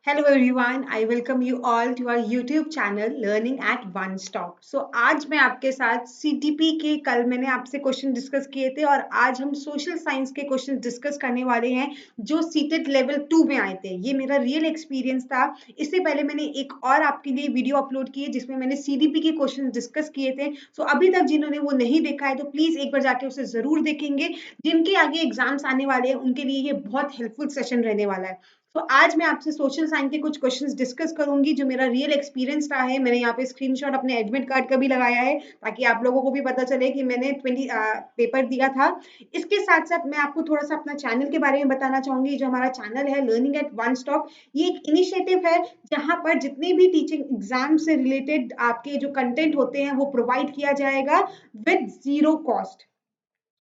Hello everyone, I welcome you all to our YouTube channel Learning at One Stop. आज मैं आपके साथ CTP के कल मैंने आपसे क्वेश्चन डिस्कस किए थे और आज हम सोशल साइंस के क्वेश्चन डिस्कस करने वाले हैं जो सीटेट लेवल 2 में आए थे। ये मेरा रियल एक्सपीरियंस था। इससे पहले मैंने एक और आपके लिए वीडियो अपलोड की है जिसमें मैंने CDP के क्वेश्चन डिस्कस किए थे। अभी तक जिन्होंने वो नहीं देखा है तो प्लीज एक बार जाके उसे जरूर देखेंगे। जिनके आगे एग्जाम्स आने वाले हैं उनके लिए ये बहुत हेल्पफुल सेशन रहने वाला है। तो आज मैं आपसे सोशल साइंस के कुछ क्वेश्चंस डिस्कस करूंगी जो मेरा रियल एक्सपीरियंस रहा है। मैंने यहाँ पे स्क्रीनशॉट अपने एडमिट कार्ड का भी लगाया है ताकि आप लोगों को भी पता चले कि मैंने 20 पेपर दिया था। इसके साथ साथ मैं आपको थोड़ा सा अपना चैनल के बारे में बताना चाहूंगी। जो हमारा चैनल है लर्निंग एट वन स्टॉप, ये एक इनिशिएटिव है जहां पर जितने भी टीचिंग एग्जाम से रिलेटेड आपके जो कंटेंट होते हैं वो प्रोवाइड किया जाएगा विद जीरो कॉस्ट।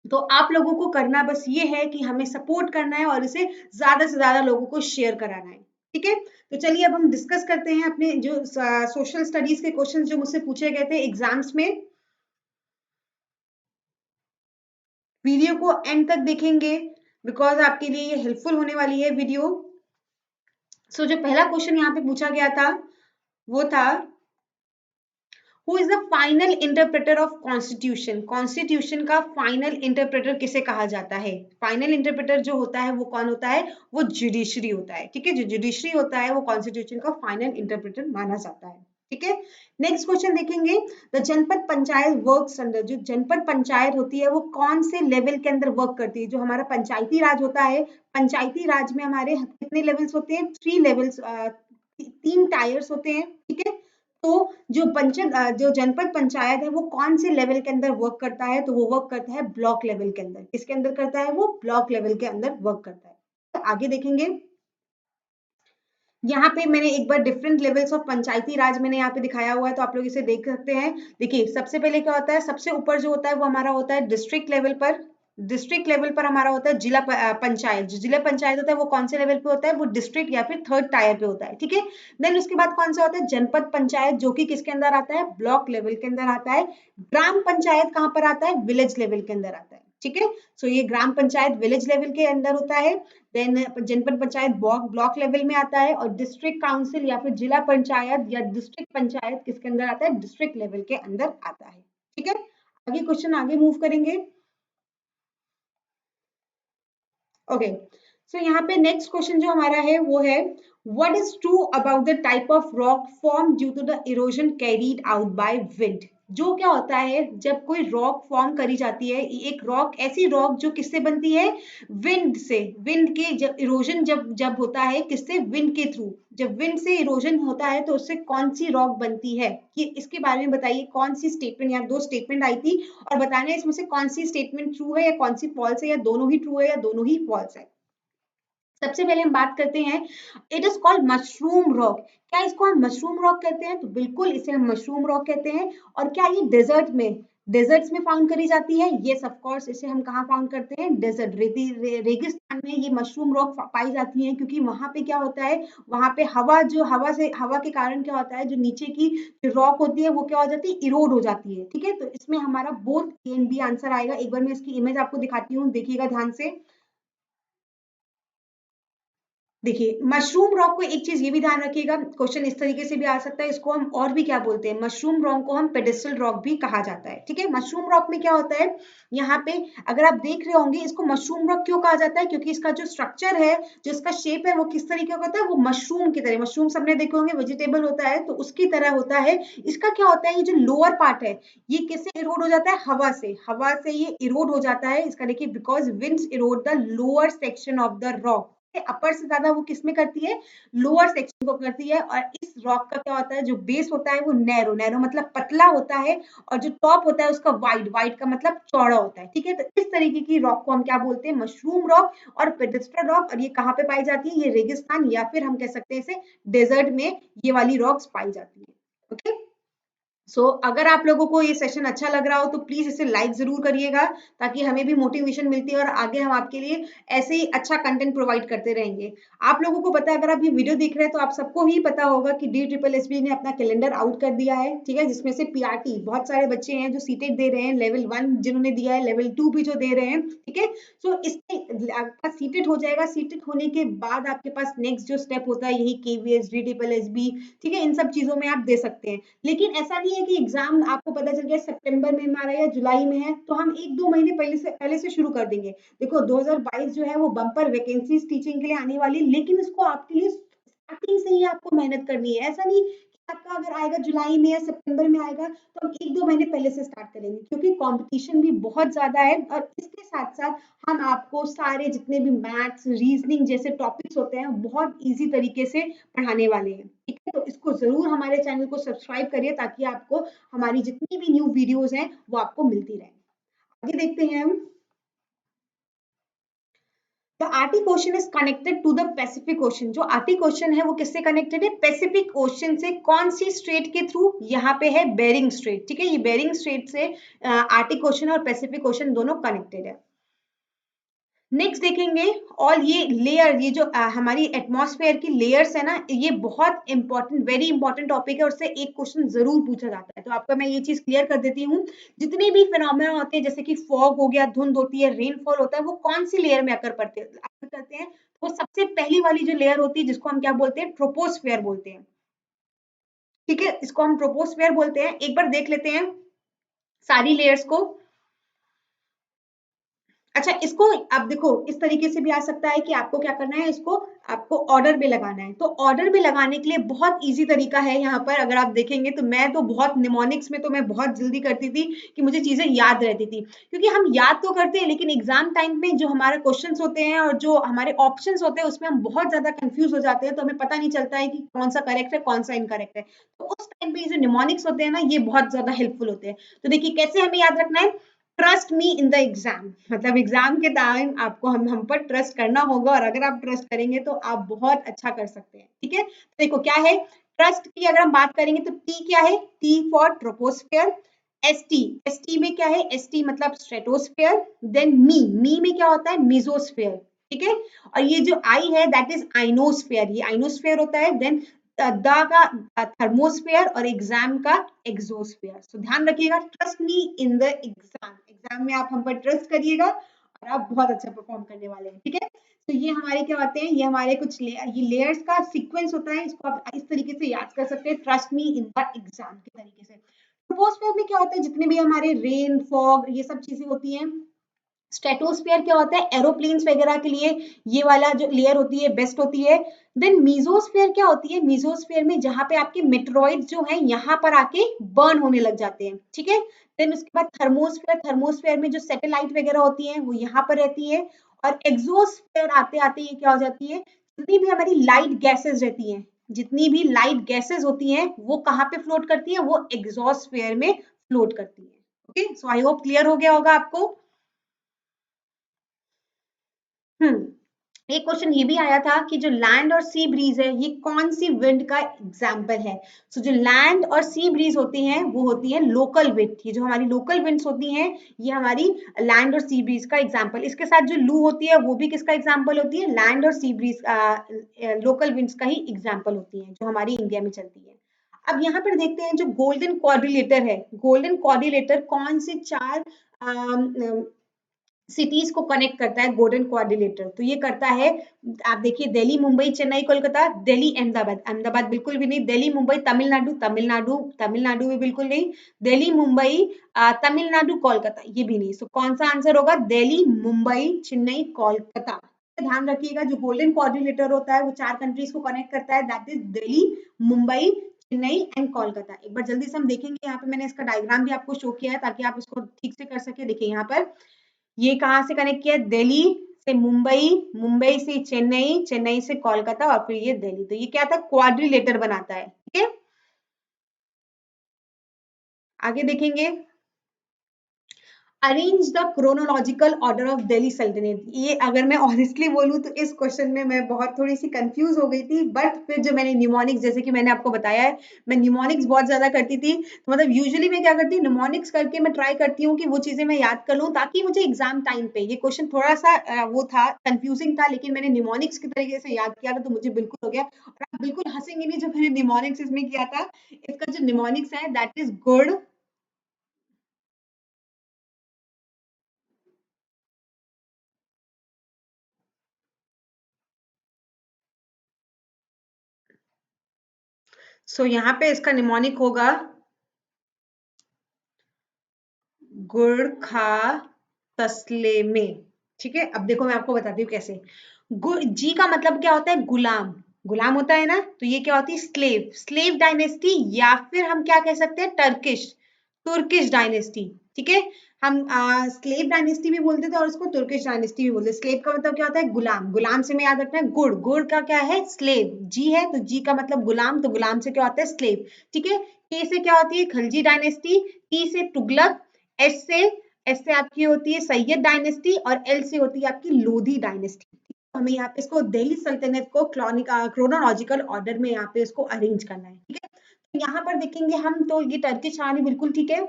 तो आप लोगों को करना बस ये है कि हमें सपोर्ट करना है और इसे ज्यादा से ज्यादा लोगों को शेयर कराना है। ठीक है, तो चलिए अब हम डिस्कस करते हैं अपने जो सोशल स्टडीज के क्वेश्चन जो मुझसे पूछे गए थे एग्जाम्स में। वीडियो को एंड तक देखेंगे बिकॉज आपके लिए ये हेल्पफुल होने वाली है वीडियो। जो पहला क्वेश्चन यहाँ पे पूछा गया था वो था who is the final interpreter of constitution. Constitution का फाइनल इंटरप्रेटर किसे कहा जाता है? फाइनल इंटरप्रेटर जो होता है वो कौन होता है? वो जुडिशरी होता है। ठीक है, जो जुडिशरी होता है वो कॉन्स्टिट्यूशन का फाइनल इंटरप्रेटर माना जाता है। ठीक है, नेक्स्ट क्वेश्चन देखेंगे। द जनपद पंचायत वर्क्स अंडर, जो जनपद पंचायत होती है वो कौन से लेवल के अंदर वर्क करती है? जो हमारा पंचायती राज होता है, पंचायती राज में हमारे कितने लेवल्स होते हैं? 3 लेवल्स, 3 टायर्स होते हैं। ठीक है, तो जो जनपद पंचायत है वो कौन से लेवल के अंदर वर्क करता है? तो वो वर्क करता है ब्लॉक लेवल के अंदर। किसके अंदर करता है? वो ब्लॉक लेवल के अंदर वर्क करता है। तो आगे देखेंगे, यहाँ पे मैंने एक बार डिफरेंट लेवल्स ऑफ पंचायती राज मैंने यहाँ पे दिखाया हुआ है तो आप लोग इसे देख सकते हैं। देखिए सबसे पहले क्या होता है, सबसे ऊपर जो होता है वो हमारा होता है डिस्ट्रिक्ट लेवल पर। डिस्ट्रिक्ट लेवल पर हमारा होता है पंचायत। जो जिला पंचायत होता है वो कौन से लेवल पे होता है? वो डिस्ट्रिक्ट या फिर थर्ड टायर पे होता है। ठीक है, देन उसके बाद कौन सा होता है? जनपद पंचायत, जो कि किसके अंदर आता है? ब्लॉक लेवल के अंदर आता है। ग्राम पंचायत कहाँ पर आता है? विलेज लेवल के अंदर आता है। ठीक है, ये ग्राम पंचायत विलेज लेवल के अंदर होता है। देन जनपद पंचायत ब्लॉक लेवल में आता है और डिस्ट्रिक्ट काउंसिल या फिर जिला पंचायत या डिस्ट्रिक्ट पंचायत किसके अंदर आता है? डिस्ट्रिक्ट लेवल के अंदर आता है। ठीक है, आगे क्वेश्चन आगे मूव करेंगे। ओके, सो यहाँ पे नेक्स्ट क्वेश्चन जो हमारा है वो है what is true about the type of rock form due to the erosion carried out by wind. जो क्या होता है जब कोई रॉक फॉर्म करी जाती है, एक रॉक, ऐसी रॉक जो किससे बनती है? विंड से। विंड के जब इरोजन जब जब होता है किससे? विंड के थ्रू। जब विंड से इरोजन होता है तो उससे कौन सी रॉक बनती है? कि इसके बारे में बताइए। कौन सी स्टेटमेंट, या दो स्टेटमेंट आई थी और बताना है इसमें से कौन सी स्टेटमेंट ट्रू है या कौन सी फॉल्स है, या दोनों ही ट्रू है या दोनों ही फॉल्स है। सबसे पहले हम बात करते हैं, it is called mushroom rock. क्या इसको हम मशरूम रॉक कहते हैं? तो बिल्कुल इसे हम मशरूम रॉक कहते हैं। और क्या ये डेजर्ट्स में फाउंड करी जाती है? यस ऑफ कोर्स, इसे हम कहाँ फाउंड करते हैं? डेजर्ट, रेगिस्तान में ये मशरूम रॉक पाई जाती है। क्योंकि वहां पे क्या होता है, वहां पे हवा के कारण क्या होता है, जो नीचे की जो रॉक होती है वो क्या हो जाती है? इरोड हो जाती है। ठीक है, तो इसमें हमारा both A and B answer आएगा। एक बार मैं इसकी इमेज आपको दिखाती हूँ, देखिएगा ध्यान से। देखिए मशरूम रॉक को एक चीज ये भी ध्यान रखिएगा, क्वेश्चन इस तरीके से भी आ सकता है, इसको हम और भी क्या बोलते हैं? मशरूम रॉक को हम पेडेस्टल रॉक भी कहा जाता है। ठीक है, मशरूम रॉक में क्या होता है, यहाँ पे अगर आप देख रहे होंगे इसको मशरूम रॉक क्यों कहा जाता है? क्योंकि इसका जो स्ट्रक्चर है, जो इसका शेप है वो किस तरीके का होता है? वो मशरूम की तरह, मशरूम सबने देखे होंगे वेजिटेबल होता है तो उसकी तरह होता है। इसका क्या होता है, ये जो लोअर पार्ट है ये किससे इरोड हो जाता है? हवा से। हवा से ये इरोड हो जाता है। इसका देखिए because winds erode the lower section of the rock. Upper से ज्यादा वो किसमें करती है? लोअर सेक्शन को करती है। और इस रॉक का क्या होता है, जो बेस होता है वो नैरो, नैरो मतलब पतला होता है, और जो टॉप होता है उसका वाइड, वाइड का मतलब चौड़ा होता है। ठीक है, तो इस तरीके की रॉक को हम क्या बोलते हैं? मशरूम रॉक और पेडेस्ट्रल रॉक। और ये कहाँ पे पाई जाती है? ये रेगिस्तान या फिर हम कह सकते हैं इसे डेजर्ट में ये वाली रॉक्स पाई जाती है। ओके, अगर आप लोगों को ये सेशन अच्छा लग रहा हो तो प्लीज इसे लाइक जरूर करिएगा, ताकि हमें भी मोटिवेशन मिलती है और आगे हम आपके लिए ऐसे ही अच्छा कंटेंट प्रोवाइड करते रहेंगे। आप लोगों को पता है, अगर आप ये वीडियो देख रहे हैं तो आप सबको ही पता होगा कि DSSB ने अपना कैलेंडर आउट कर दिया है, ठीक है, जिसमें से PRT बहुत सारे बच्चे हैं जो सीटेट दे रहे हैं, लेवल 1 जिन्होंने दिया है, लेवल 2 भी जो दे रहे हैं, ठीक है। इसमें आपका सीटेट हो जाएगा। सीटेट होने के बाद आपके पास नेक्स्ट जो स्टेप होता है, यही KVS DSSB, ठीक है, इन सब चीजों में आप दे सकते हैं। लेकिन ऐसा नहीं है कि एग्जाम आपको पता चल गया सितंबर में हमारा या जुलाई में है तो हम 1-2 महीने पहले से शुरू कर देंगे। देखो 2022 जो है वो बम्पर वैकेंसीज टीचिंग के लिए आने वाली, लेकिन इसको आपके लिए स्टार्टिंग से ही आपको मेहनत करनी है। ऐसा नहीं कि आपका अगर आएगा जुलाई में या सितंबर में आएगा तो हम 1-2 महीने पहले से स्टार्ट करेंगे, क्योंकि कंपटीशन भी बहुत ज्यादा है। और इसके साथ साथ हम आपको सारे जितने भी मैथ्स रीजनिंग जैसे टॉपिक्स होते हैं बहुत इजी तरीके से पढ़ाने वाले हैं, ठीक है। तो इसको जरूर हमारे चैनल को सब्सक्राइब करिए, ताकि आपको हमारी जितनी भी न्यू वीडियोस हैं वो आपको मिलती रहे। आगे देखते हैं हम। The Arctic Ocean is connected to the Pacific Ocean. जो आर्टिक ओशन है वो किससे कनेक्टेड है? पैसिफिक ओशन से। कौन सी स्ट्रेट के थ्रू? यहाँ पे है बेरिंग स्ट्रेट, ठीक है। ये बेरिंग स्ट्रेट से आर्टिक ओशन और पैसिफिक ओशन दोनों कनेक्टेड है। नेक्स्ट देखेंगे, और ये लेयर, ये जो हमारी एटमॉस्फेयर की लेयर्स है ना, ये बहुत इंपॉर्टेंट, वेरी इंपॉर्टेंट टॉपिक है, उससे एक क्वेश्चन जरूर पूछा जाता है। तो आपका मैं ये चीज क्लियर कर देती हूँ। जितने भी फिनोमेना होते हैं, जैसे कि फॉग हो गया, धुंध होती है, रेनफॉल होता है, वो कौन सी लेयर में अकर करते हैं? वो सबसे पहली वाली जो लेयर होती है, जिसको हम क्या बोलते हैं? ट्रोपोस्फेयर बोलते हैं, ठीक है। इसको हम ट्रोपोस्फेयर बोलते हैं। एक बार देख लेते हैं सारी लेयर्स को। अच्छा, इसको आप देखो इस तरीके से भी आ सकता है कि आपको क्या करना है, इसको आपको ऑर्डर में लगाना है। तो ऑर्डर में लगाने के लिए बहुत इजी तरीका है। यहाँ पर अगर आप देखेंगे तो मैं तो बहुत निमोनिक्स में तो मैं बहुत जल्दी करती थी कि मुझे चीजें याद रहती थी, क्योंकि हम याद तो करते हैं लेकिन एग्जाम टाइम में जो हमारे क्वेश्चंस होते हैं और जो हमारे ऑप्शंस होते हैं उसमें हम बहुत ज्यादा कंफ्यूज हो जाते हैं, तो हमें पता नहीं चलता है कि कौन सा करेक्ट है कौन सा इनकरेक्ट है। तो उस टाइम पे ये जो निमोनिक्स होते हैं ना, ये बहुत ज्यादा हेल्पफुल होते हैं। तो देखिए कैसे हमें याद रखना है। Trust me in the exam, मतलब एग्जाम के टाइम आपको हम पर ट्रस्ट करना होगा, और अगर आप ट्रस्ट करेंगे तो आप बहुत अच्छा कर सकते हैं, ठीक है। तो देखो क्या है ट्रस्ट की, अगर हम बात करेंगे तो टी क्या है? T for troposphere. ST, ST में क्या है? एसटी मतलब स्ट्रेटोस्फेयर। देन मी में क्या होता है? मीजोस्फेयर, ठीक है। और ये जो आई है दैट इज आइनोस्फेयर, ये आइनोस्फेयर होता है। देन द का थर्मोस्फेयर और एग्जाम का एग्जोस्फेयर। सो ध्यान रखिएगा, trust me in the exam, exam में आप हम पर ट्रस्ट करिएगा और आप बहुत अच्छा परफॉर्म करने वाले हैं, ठीक है। तो ये हमारे क्या होते हैं, ये हमारे कुछ ये लेयर्स का सीक्वेंस होता है, इसको आप इस तरीके से याद कर सकते हैं, trust me in the exam के तरीके से। ट्रोपोस्फेयर में क्या होता है? जितने भी हमारे रेन फॉग ये सब चीजें होती हैं। स्ट्रेटोस्फेयर क्या होता है? एरोप्लेन्स वगैरह के लिए ये वाला जो लेयर होती है बेस्ट होती है। देन मीजोस्फेयर क्या होती है? मीजोस्फेयर में जहां पे आपके मेटेरॉइड जो है यहाँ पर आके बर्न होने लग जाते हैं, ठीक है। देन उसके बाद थर्मोस्फेयर, थर्मोस्फेयर में जो सैटेलाइट वगैरह होती है वो यहाँ पर रहती है। और एग्जोस्फेयर आते आते ये क्या हो जाती है? जितनी भी हमारी लाइट गैसेस रहती हैं, जितनी भी लाइट गैसेस होती हैं वो कहाँ पे फ्लोट करती है? वो एग्जॉस्फेयर में फ्लोट करती है। Okay, so I hope clear हो गया होगा आपको। एक क्वेश्चन ये भी आया था कि जो लैंड और सी ब्रीज है ये कौन सी विंड का एग्जाम्पल है? सो जो लैंड और सी ब्रीज होती हैं वो होती है लोकल विंड। ये जो हमारी लोकल विंड्स होती हैं ये हमारी लैंड और सी ब्रीज का एग्जाम्पल। इसके साथ जो लू होती है वो भी किसका एग्जाम्पल होती है? लैंड और सी ब्रीज लोकल विंड्स का ही एग्जाम्पल होती है जो हमारी इंडिया में चलती है। अब यहाँ पर देखते हैं जो गोल्डन क्वाड्रिलेटर है, गोल्डन क्वाड्रिलेटर कौन से चार सिटीज को कनेक्ट करता है? गोल्डन क्वाड्रिलेटर तो ये करता है, आप देखिए, दिल्ली मुंबई चेन्नई कोलकाता, दिल्ली अहमदाबाद, अहमदाबाद बिल्कुल भी नहीं, दिल्ली मुंबई तमिलनाडु, तमिलनाडु, तमिलनाडु भी बिल्कुल नहीं, दिल्ली मुंबई तमिलनाडु कोलकाता ये भी नहीं। सो कौन सा आंसर होगा? दिल्ली मुंबई चेन्नई कोलकाता। ध्यान रखिएगा जो गोल्डन क्वाड्रिलेटर होता है वो चार कंट्रीज को कनेक्ट करता है, that is Delhi, Mumbai, Chennai and Kolkata. एक बार जल्दी से हम देखेंगे, यहाँ पे मैंने इसका डायग्राम भी आपको शो किया है ताकि आप इसको ठीक से कर सके। देखिए यहाँ पर ये कहाँ से कनेक्ट किया? दिल्ली से मुंबई, मुंबई से चेन्नई, चेन्नई से कोलकाता और फिर ये दिल्ली। तो ये क्या था? क्वाड्रिलेटर बनाता है, ठीक है। आगे देखेंगे, arrange the chronological order of Delhi सल्तनत। ये अगर मैं ऑनेस्टली बोलूँ तो इस क्वेश्चन में मैं बहुत थोड़ी सी कंफ्यूज हो गई थी, बट फिर जो मैंने न्यूमोनिक्स, जैसे कि मैंने आपको बताया है, मैं न्यूमोनिक्स बहुत ज्यादा करती थी, तो मतलब यूजुअली मैं क्या करती हूँ, न्यूमोनिक्स करके मैं ट्राई करती हूँ कि वो चीजें मैं याद कर लूँ, ताकि मुझे एग्जाम टाइम पे ये क्वेश्चन थोड़ा सा वो था, कंफ्यूजिंग था, लेकिन मैंने न्यूमोनिक्स की तरीके से याद किया था तो मुझे बिल्कुल हो गया। और आप बिल्कुल हंसेंगे नहीं, जो मैंने न्यूमोनिक्स इसमें किया था, इसका जो न्यूमोनिक्स है दैट इज गुड। सो यहाँ पे इसका निमोनिक होगा गुड़ खा तसले में। ठीक है, अब देखो मैं आपको बताती हूँ कैसे। गुड़, जी का मतलब क्या होता है, गुलाम। गुलाम होता है ना, तो ये क्या होती है, स्लेव। स्लेव डायनेस्टी, या फिर हम क्या कह सकते हैं, टर्किश, तुर्किश डायनेस्टी। ठीक है, हम स्लेव डायनेस्टी भी बोलते थे और इसको तुर्किश डायनेस्टी भी बोलते हैं। स्लेव का मतलब क्या होता है, गुलाम। गुलाम से में याद रखना है गुड़। गुड़ का क्या है, स्लेव। जी है तो जी का मतलब गुलाम, तो गुलाम से क्या होता है, स्लेव। ठीक है, के से क्या होती है, खलजी डायनेस्टी। टी से तुगलक। एस से, एस से आपकी होती है सैयद डायनेस्टी, और एल से होती है आपकी लोधी डायनेस्टी। हमें यहाँ पे इसको दिल्ली सल्तनत को क्रोनोलॉजिकल ऑर्डर में यहाँ पे इसको अरेंज करना है। ठीक है, तो यहाँ पर देखेंगे हम, तो ये टर्किश कहानी बिल्कुल ठीक है,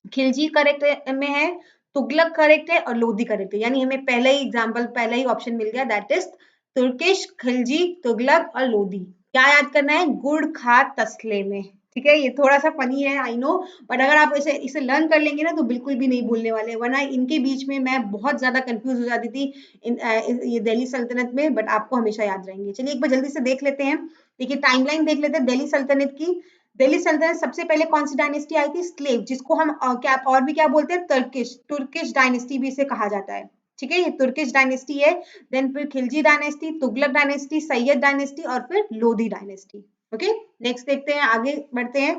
खिलजी करेक्ट में है, तुगलक करेक्ट है, और लोधी करेक्ट है। यानी हमें पहला ही एग्जाम्पल, पहला ही ऑप्शन मिल गया, that is Turkish, Khilji, Tughlaq और लोधी। क्या याद करना है, गुड़ खा तसले में। ठीक है, ये थोड़ा सा फनी है आई नो, बट अगर आप इसे इसे लर्न कर लेंगे ना तो बिल्कुल भी नहीं भूलने वाले, वरना इनके बीच में मैं बहुत ज्यादा कंफ्यूज हो जाती थी ये दिल्ली सल्तनत में, बट आपको हमेशा याद रहेंगे। चलिए एक बार जल्दी से देख लेते हैं। देखिए टाइमलाइन देख लेते हैं दिल्ली सल्तनत की। दिल्ली सल्तनत सबसे पहले कौन सी डायनेस्टी आई थी, स्लेव, जिसको हम क्या और भी क्या बोलते हैं, तुर्किश, तुर्किश डायनेस्टी भी इसे कहा जाता है। ठीक है, ये तुर्किश डायनेस्टी है। देन फिर Khilji dynasty, Tughlaq dynasty, Syed dynasty, और फिर लोधी डायनेस्टी। ओके, नेक्स्ट देखते हैं, आगे बढ़ते हैं।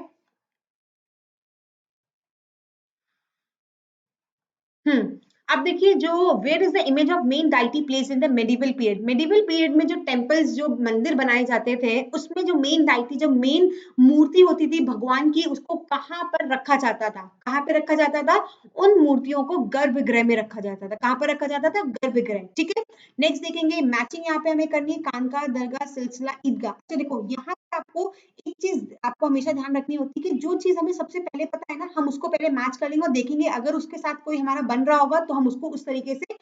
हम्म, अब देखिए, जो where is the image of main deity place in the medieval period. Medieval period में जो टेम्पल्स, जो मंदिर बनाए जाते थे, उसमें जो मेन डाइटी, जो मेन मूर्ति होती थी भगवान की, उसको कहाँ पर रखा जाता था, कहाँ पे रखा जाता था, उन मूर्तियों को गर्भगृह में रखा जाता था। कहाँ पर रखा जाता था, गर्भगृह। ठीक है, नेक्स्ट देखेंगे, मैचिंग यहाँ पे हमें करनी है, खानका, दरगाह, सिलसिला, ईदगाह। तो देखो यहाँ पे आपको एक चीज आपको हमेशा ध्यान रखनी होती है कि जो चीज हमें सबसे पहले पता है ना, हम उसको पहले मैच कर लेंगे और देखेंगे, अगर उसके साथ कोई हमारा बन रहा होगा तो हम उसको उस तरीके से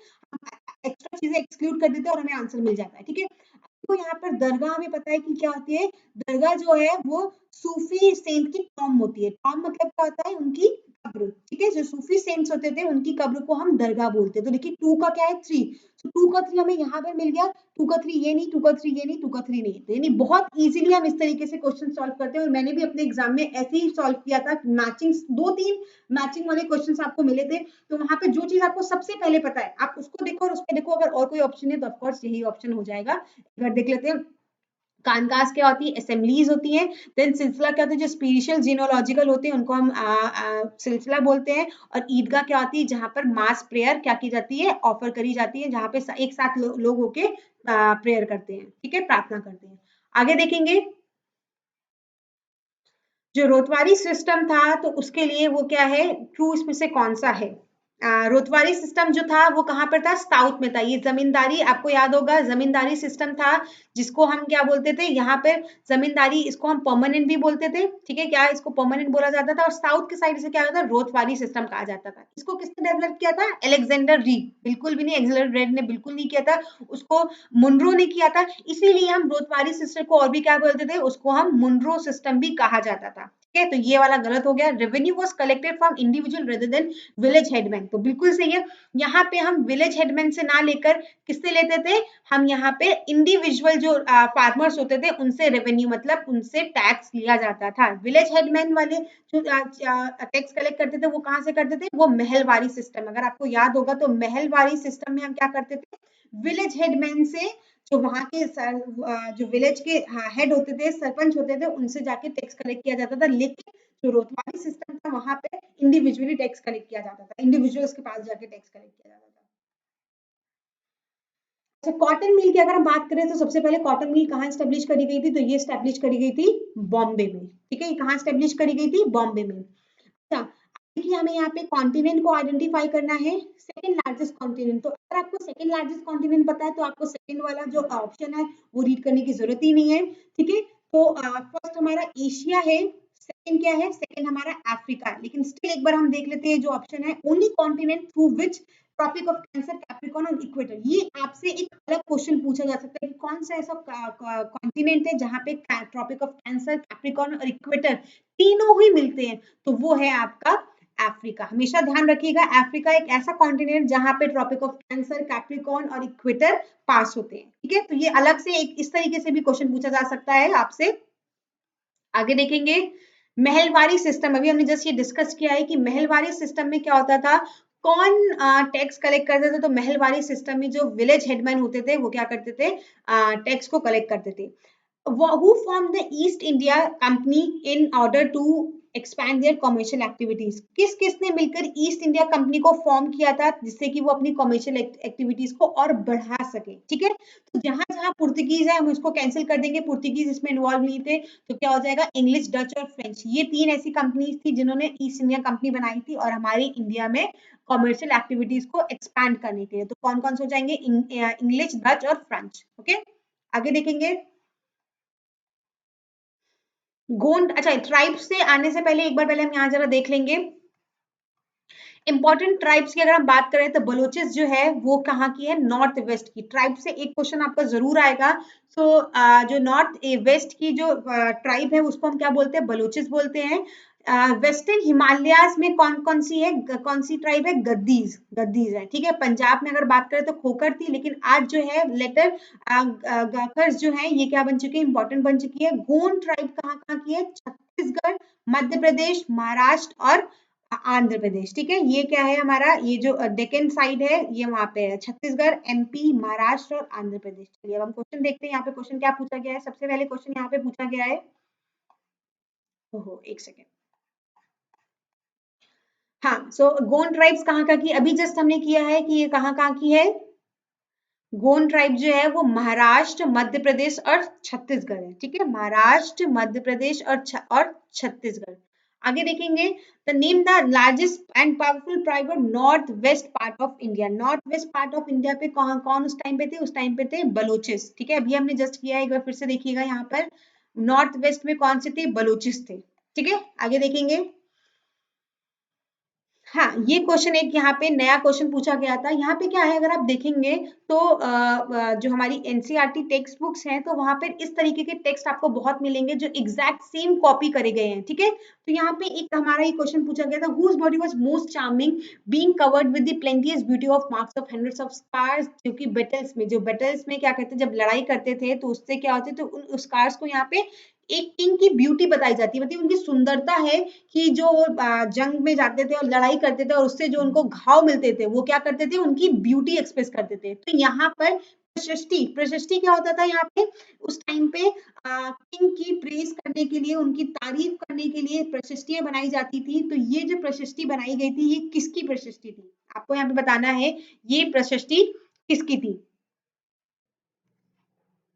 एक्स्ट्रा चीजें एक्सक्लूड कर देते हैं और हमें आंसर मिल जाता है। ठीक है, तो यहाँ पर दरगाह हमें पता है कि क्या होती है। दरगाह जो है वो सूफी सेंट की टॉम होती है। टॉम मतलब क्या होता है, उनकी कब्र। ठीक है, जो सूफी सेंट्स होते थे उनकी कब्र को हम दरगाह बोलते हैं। तो देखिए टू का क्या है, थ्री, तो टू का थ्री हमें यहाँ पर मिल गया। टू का थ्री ये नहीं, टू का थ्री ये नहीं, टू का थ्री नहीं। तो यानी बहुत इजीली हम इस तरीके से क्वेश्चन सॉल्व करते हैं, और मैंने भी अपने एग्जाम में ऐसे ही सॉल्व किया था। मैचिंग, दो तीन मैचिंग वाले क्वेश्चन आपको मिले थे, तो वहां पे जो चीज आपको सबसे पहले पता है आप उसको देखो और उस पर देखो, अगर और कोई ऑप्शन है तो ऑफकोर्स यही ऑप्शन हो जाएगा। एक बार देख लेते हैं। कानकास क्या होती है, असेंबलीज होती हैं। देन सिलसिला क्या होती है, जो स्पिरिचुअल जीनोलॉजिकल होते हैं उनको हम सिलसिला बोलते हैं। और ईदगाह क्या होती है, जहां पर मास प्रेयर क्या की जाती है, ऑफर करी जाती है, जहां पे एक साथ लोग होके प्रेयर करते हैं। ठीक है, प्रार्थना करते हैं। आगे देखेंगे, जो रोतवारी सिस्टम था तो उसके लिए वो क्या है, ट्रू इसमें से कौन सा है। रोतवारी सिस्टम जो था वो कहाँ पर था, साउथ में था। ये जमींदारी, आपको याद होगा, जमींदारी सिस्टम था, जिसको हम क्या बोलते थे यहाँ पे, जमींदारी, इसको हम परमानेंट भी बोलते थे। ठीक है, क्या इसको परमानेंट बोला जाता था। और साउथ के साइड से क्या होता था, रोतवारी सिस्टम कहा जाता था। इसको किसने डेवलप किया था, अलेक्जेंडर रीड। बिल्कुल भी नहीं, अलेक्जेंडर रेड ने बिल्कुल नहीं किया था, उसको मुनरो ने किया था। इसीलिए हम रोतवारी सिस्टम को और भी क्या बोलते थे, उसको हम मुनरो सिस्टम भी कहा जाता था। ठीक है, तो ये वाला गलत हो गया। Revenue was collected from individual rather than village headman, तो बिल्कुल सही है। यहाँ पे हम विलेज हेडमैन से ना लेकर किससे लेते थे, हम यहाँ पे इंडिविजुअल जो फार्मर्स होते थे उनसे रेवेन्यू, मतलब उनसे टैक्स लिया जाता था। विलेज हेडमैन वाले जो टैक्स कलेक्ट करते थे वो कहाँ से करते थे, वो महलवारी सिस्टम। अगर आपको याद होगा तो महलवारी सिस्टम में हम क्या करते थे, विलेज हेडमैन से, जो वहां के जो विलेज के हेड होते थे, सरपंच होते थे, उनसे जाके टैक्स कलेक्ट किया जाता था। लेकिन जो रोतवारी सिस्टम था वहां पे इंडिविजुअली टैक्स कलेक्ट किया जाता था, इंडिविजुअल्स के पास जाके टैक्स कलेक्ट किया जाता था। अच्छा, कॉटन मिल की अगर हम बात करें तो सबसे पहले कॉटन मिल कहाँ स्टेब्लिश करी गई थी, तो ये स्टेब्लिश करी गई थी बॉम्बे में। ठीक है, ये कहाँ स्टेब्लिश करी गई थी, बॉम्बे में। अच्छा, देखिए हमें यहाँ पे कॉन्टिनेंट को आइडेंटिफाई करना है, सेकंड लार्जेस्ट कॉन्टिनेंट। तो अगर आपको सेकंड लार्जेस्ट कॉन्टिनेंट पता है तो आपको सेकंड वाला जो ऑप्शन है वो रीड करने की जरूरत ही नहीं है, ठीक है। तो फर्स्ट हमारा एशिया है, सेकंड क्या है, सेकंड हमारा अफ्रीका है। लेकिन स्टिल एक बार हम देख लेते हैं जो ऑप्शन है, only continent through which Tropic of Cancer, Capricorn और इक्वेटर। ये आपसे एक अलग क्वेश्चन पूछा जा सकता है कि कौन सा ऐसा कॉन्टिनेंट है जहाँ पे ट्रॉपिक ऑफ कैंसर, कैप्रिकॉर्न और इक्वेटर तीनों ही मिलते हैं, तो वो है आपका अफ्रीका। हमेशा ध्यान रखिएगा, अफ्रीका एक ऐसा कॉन्टिनेंट जहां पे ट्रॉपिक ऑफ कैंसर, कैप्रिकॉर्न और इक्वेटर पास होते हैं, ठीक है। तो ये अलग से एक इस तरीके से भी क्वेश्चन पूछा जा सकता है आपसे। आगे देखेंगे महलवारी सिस्टम। अभी हमने जस्ट ये डिस्कस किया है कि महलवारी सिस्टम में क्या होता था, कौन टैक्स कलेक्ट करते थे। तो महलवारी सिस्टम में जो विलेज हेडमैन होते थे वो क्या करते थे, टैक्स को कलेक्ट करते थे। who formed the East India Company in order to expand their commercial activities? किस किसने मिलकर ईस्ट इंडिया कंपनी को फॉर्म किया था जिससे कि वो अपनी कमर्शियल एक्टिविटीज को और बढ़ा सके, ठीक है। तो जहां जहां पुर्तगीज है हम उसको कैंसिल कर देंगे, पुर्तगीज इसमें इन्वॉल्व नहीं थे, तो क्या हो जाएगा इंग्लिश, डच और फ्रेंच। ये तीन ऐसी कंपनीज थी जिन्होंने ईस्ट इंडिया कंपनी बनाई थी और हमारी इंडिया में कमर्शियल एक्टिविटीज को एक्सपैंड करने के लिए। तो कौन कौन से हो जाएंगे, इंग्लिश, डच और फ्रेंच, ओके। आगे देखेंगे गोंड। अच्छा, ट्राइब्स से आने से पहले एक बार पहले हम यहाँ जरा देख लेंगे इंपॉर्टेंट ट्राइब्स की। अगर हम बात करें तो बलोचिस जो है वो कहाँ की है, नॉर्थ वेस्ट की ट्राइब से एक क्वेश्चन आपका जरूर आएगा। सो जो नॉर्थ वेस्ट की जो ट्राइब है उसको हम क्या बोलते हैं, बलोचिस बोलते हैं। वेस्टर्न हिमालयाज में कौन कौन सी है, कौन सी ट्राइब है, गद्दीज, गद्दीज है, ठीक है। पंजाब में अगर बात करें तो खोकर थी, लेकिन आज जो है लेटर गाकर्स जो है ये क्या बन चुकी है, इंपॉर्टेंट बन चुकी है। गोंड ट्राइब कहाँ कहाँ की है, छत्तीसगढ़, मध्य प्रदेश, महाराष्ट्र और आंध्र प्रदेश, ठीक है। ये क्या है हमारा, ये जो डेक्कन साइड है ये वहां पे है, छत्तीसगढ़, एमपी, महाराष्ट्र और आंध्र प्रदेश। चलिए अब हम क्वेश्चन देखते हैं यहाँ पे क्वेश्चन क्या पूछा गया है। सबसे पहले क्वेश्चन यहाँ पे पूछा गया है, ओहो एक सेकेंड, हाँ। सो गोंड ट्राइब्स कहाँ कहाँ की, अभी जस्ट हमने किया है कि ये कहाँ कहाँ की है। गोंड ट्राइब जो है वो महाराष्ट्र, मध्य प्रदेश और छत्तीसगढ़ है, ठीक है। महाराष्ट्र, मध्य प्रदेश और छत्तीसगढ़। आगे देखेंगे the name the largest and powerful tribe of north west part of India. North west part of India पे कौन कौन उस टाइम पे थे, उस टाइम पे थे बलोचिस, ठीक है। अभी हमने जस्ट किया है, एक बार फिर से देखिएगा यहाँ पर नॉर्थ वेस्ट में कौन से थे, बलोचिस थे, ठीक है। आगे देखेंगे, हाँ ये क्वेश्चन एक यहाँ पे नया क्वेश्चन पूछा गया था। यहाँ पे क्या है अगर आप देखेंगे तो जो हमारी एनसीईआरटी टेक्स्ट बुक्स हैं तो वहां पर इस तरीके के टेक्स्ट आपको बहुत मिलेंगे जो एग्जैक्ट सेम कॉपी करे गए हैं, ठीक है। तो यहाँ पे एक हमारा ये क्वेश्चन पूछा गया था, whose body was most charming being covered with the plenteous beauty of marks of hundreds of scars. क्योंकि बैटल्स में, जो बैटल्स में क्या कहते हैं जब लड़ाई करते थे तो उससे क्या होते तो उन स्कार्स को यहाँ पे एक किंग की ब्यूटी बताई जाती है, मतलब उनकी सुंदरता है कि जो जंग में जाते थे और लड़ाई करते थे और उससे जो उनको घाव मिलते थे वो क्या करते थे, उनकी ब्यूटी एक्सप्रेस करते थे। तो यहाँ पर प्रशस्ति, प्रशस्ति क्या होता था यहाँ पे उस टाइम पे किंग की प्रेज करने के लिए, उनकी तारीफ करने के लिए प्रशस्तियां बनाई जाती थी। तो ये जो प्रशस्ति बनाई गई थी ये किसकी प्रशस्ति थी, आपको यहाँ पे बताना है ये प्रशस्ति किसकी थी।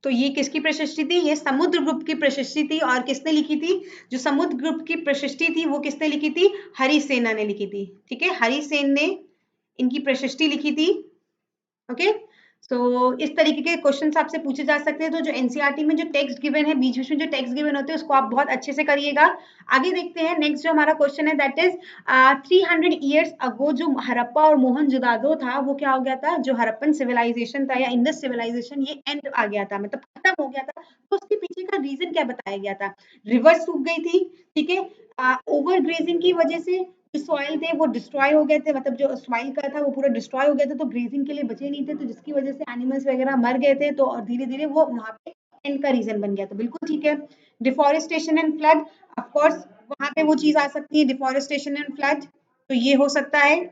तो ये किसकी प्रशस्ति थी, ये समुद्र गुप्त की प्रशस्ति थी। और किसने लिखी थी, जो समुद्र गुप्त की प्रशस्ति थी वो किसने लिखी थी, हरिसेना ने लिखी थी, ठीक है। हरिसेन ने इनकी प्रशस्ति लिखी थी, ओके। सो इस तरीके के क्वेश्चन आपसे पूछे जा सकते हैं। तो जो एनसीईआरटी में जो टेक्स्ट गिवन है, बीच बीच में जो टेक्स्ट गिवन होते हैं उसको आप बहुत अच्छे से करिएगा। आगे देखते हैं नेक्स्ट जो हमारा क्वेश्चन है दैट इज 300 ईयर्स अगो जो हरप्पा और मोहनजोदाड़ो था वो क्या हो गया था, जो हरप्पन सिविलाइजेशन था या इंडस सिविलाइजेशन ये एंड आ गया था, मतलब खत्म हो गया था। तो उसके पीछे का रीजन क्या बताया गया था, रिवर सूख गई थी, ठीक है। ओवर ग्रेजिंग की वजह से सॉइल थे वो डिस्ट्रॉय हो गए थे, मतलब जो सॉइल का था वो पूरा डिस्ट्रॉय हो गया था, तो ग्रेजिंग के लिए बचे नहीं थे, तो जिसकी वजह से एनिमल्स वगैरह मर गए थे। तो और धीरे धीरे वो वहां पे एंड का रीजन बन गया, तो बिल्कुल ठीक है। Deforestation and flood, of course वहां पे वो चीज आ सकती है, डिफोरेस्टेशन एंड फ्लड, तो ये हो सकता है।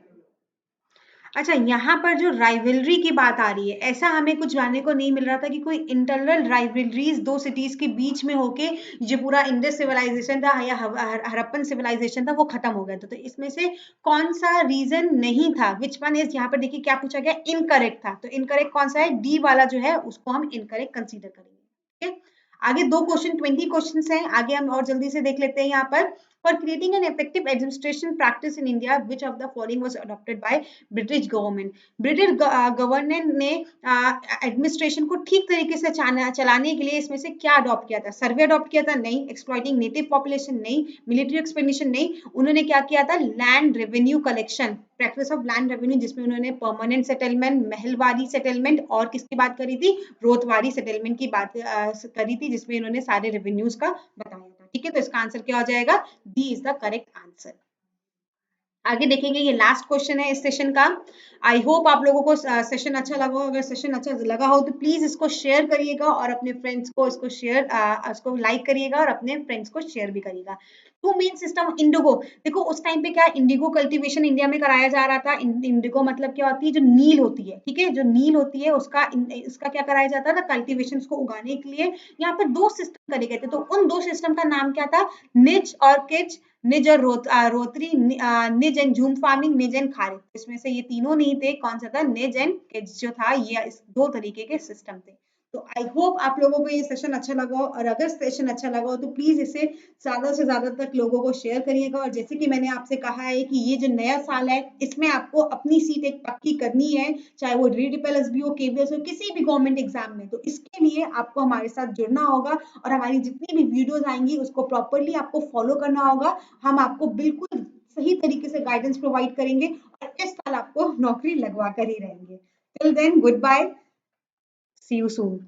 अच्छा, यहाँ पर जो राइवलरी की बात आ रही है, ऐसा हमें कुछ जानने को नहीं मिल रहा था कि कोई इंटरनल राइवलरीज दो सिटीज के बीच में होके जो पूरा इंडस सिविलाइजेशन था या हरप्पन सिविलाइजेशन था वो खत्म हो गया था। तो इसमें से कौन सा रीजन नहीं था, विच वन इज, यहाँ पर देखिए क्या पूछा गया, इनकरेक्ट था। तो इनकरेक्ट कौन सा है, डी वाला जो है उसको हम इनकरेक्ट कंसीडर करेंगे, ठीक है। आगे दो क्वेश्चन, 20 क्वेश्चन हैं, आगे हम और जल्दी से देख लेते हैं यहाँ पर। For creating an effective administration practice in India, which of the following was adopted by British government? British government ने एडमिनिस्ट्रेशन को ठीक तरीके से चलाने के लिए इसमें से क्या अडॉप्ट किया था? सर्वे अडॉप्ट किया था? नहीं। Exploiting native population? नहीं। Military expedition? नहीं। उन्होंने क्या किया था? Land revenue collection, practice of land revenue, जिसमें उन्होंने परमानेंट सेटलमेंट, महलवारी सेटलमेंट और किसकी बात करी थी? रोतवारी सेटलमेंट की बात करी थी, जिसमें इन्होंने सारे रेवेन्यूज का बताया था। ठीक है, तो इसका आंसर क्या हो जाएगा? D is the correct answer. आगे देखेंगे, ये लास्ट क्वेश्चन है इस सेशन का। आई होप आप लोगों को सेशन अच्छा लगा हो। अगर सेशन अच्छा लगा हो तो प्लीज इसको शेयर करिएगा और अपने फ्रेंड्स को इसको लाइक करिएगा और अपने फ्रेंड्स को शेयर भी करिएगा। टू मेन सिस्टम इंडिगो, देखो उस टाइम पे क्या इंडिगो कल्टीवेशन इंडिया में कराया जा रहा था। इंडिगो मतलब क्या होती है? जो नील होती है, ठीक है, जो नील होती है उसका क्या कराया जाता था? कल्टीवेशन को उगाने के लिए यहाँ पे दो सिस्टम करे गए थे। तो उन दो सिस्टम का नाम क्या था? निज और किच, निज और रोतरी, निज एंड झूम फार्मिंग, निज एंड खारिज। इसमें से ये तीनों नहीं थे, कौन सा था? निज एंड किच जो था, ये इस दो तरीके के सिस्टम थे। तो आई होप आप लोगों को ये सेशन अच्छा लगा हो, और अगर सेशन अच्छा लगा हो तो प्लीज इसे ज्यादा से ज्यादा तक लोगों को शेयर करिएगा। और जैसे कि मैंने आपसे कहा है कि ये जो नया साल है, इसमें आपको अपनी सीट एक पक्की करनी है, चाहे वो रीडिपीएलएसबी हो, केवीएस हो, किसी भी गवर्नमेंट एग्जाम में। तो इसके लिए आपको हमारे साथ जुड़ना होगा और हमारी जितनी भी वीडियोस आएंगी उसको प्रॉपरली आपको फॉलो करना होगा। हम आपको बिल्कुल सही तरीके से गाइडेंस प्रोवाइड करेंगे और इस साल आपको नौकरी लगवा कर ही रहेंगे। Till then, good bye, see you soon.